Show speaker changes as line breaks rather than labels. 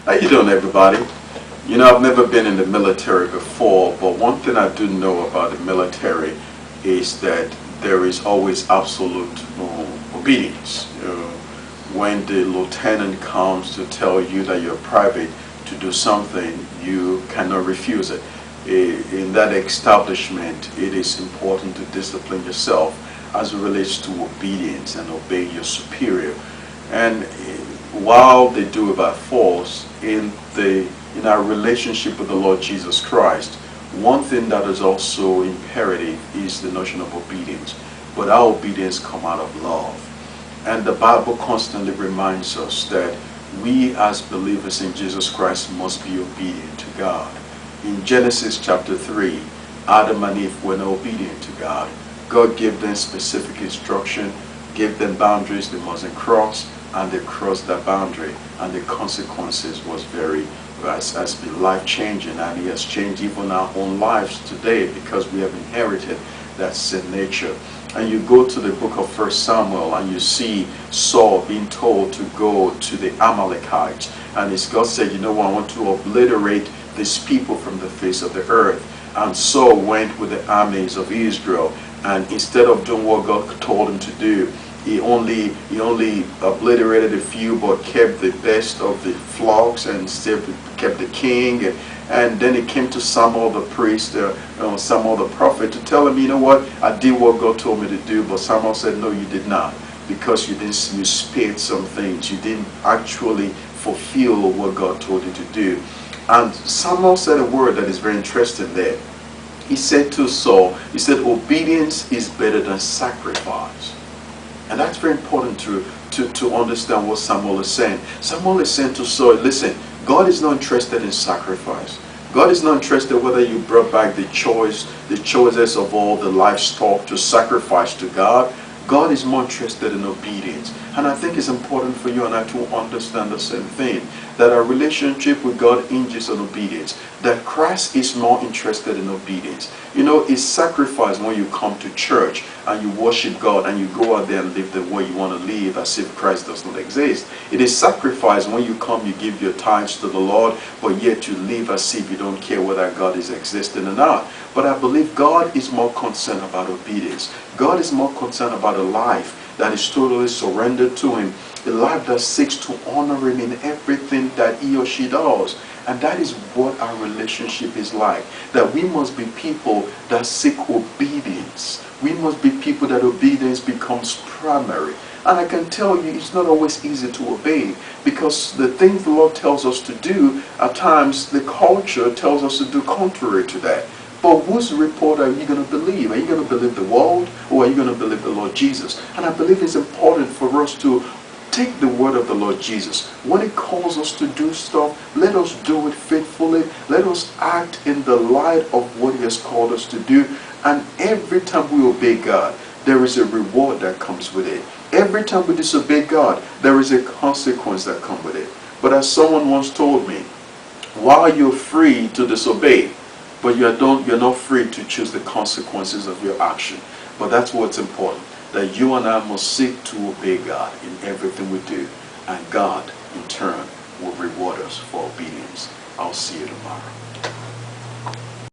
How you doing, everybody? You know, I've never been in the military before, but one thing I do know about the military is that there is always absolute obedience. When the lieutenant comes to tell you that you're private to do something, you cannot refuse it. In that establishment, it is important to discipline yourself as it relates to obedience and obey your superior. And while they do it by force, in our relationship with the Lord Jesus Christ, one thing that is also imperative is the notion of obedience. But our obedience comes out of love. And the Bible constantly reminds us that we as believers in Jesus Christ must be obedient to God. In Genesis chapter 3, Adam and Eve were not obedient to God. God gave them specific instruction, gave them boundaries they mustn't cross, and they crossed that boundary, and the consequences has been life-changing, and He has changed even our own lives today because we have inherited that sin nature. And you go to the book of 1 Samuel and you see Saul being told to go to the Amalekites, and God said, you know what, I want to obliterate these people from the face of the earth. And Saul went with the armies of Israel, and instead of doing what God told him to do, he only obliterated a few, but kept the best of the flocks and still kept the king. And then it came to Samuel the priest, Samuel the prophet, to tell him, you know what, I did what God told me to do. But Samuel said, no, you did not, because you spared some things. You didn't actually fulfill what God told you to do. And Samuel said a word that is very interesting there. He said to Saul, he said, obedience is better than sacrifice. And that's very important to understand what Samuel is saying. Samuel is saying to Saul, listen, God is not interested in sacrifice. God is not interested whether you brought back the choices of all the livestock to sacrifice to God. God is more interested in obedience. And I think it's important for you and I to understand the same thing, that our relationship with God hinges on obedience, that Christ is more interested in obedience. You know, it's sacrifice when you come to church and you worship God and you go out there and live the way you want to live as if Christ does not exist. It is sacrifice when you come, you give your tithes to the Lord, but yet you live as if you don't care whether God is existing or not. But I believe God is more concerned about obedience. God is more concerned about a life that is totally surrendered to Him, a life that seeks to honor Him in everything that he or she does. And that is what our relationship is like, that we must be people that seek obedience. We must be people that obedience becomes primary. And I can tell you, it's not always easy to obey, because the things the Lord tells us to do, at times the culture tells us to do contrary to that. But whose report are you going to believe? Are you going to believe the world, or are you going to believe the Lord Jesus? And I believe it's important for us to take the word of the Lord Jesus. When He calls us to do stuff, let us do it faithfully. Let us act in the light of what He has called us to do. And every time we obey God, there is a reward that comes with it. Every time we disobey God, there is a consequence that comes with it. But as someone once told me, while you're free to disobey, but you're not free to choose the consequences of your action. But that's what's important, that you and I must seek to obey God in everything we do, and God in turn will reward us for obedience. I'll see you tomorrow.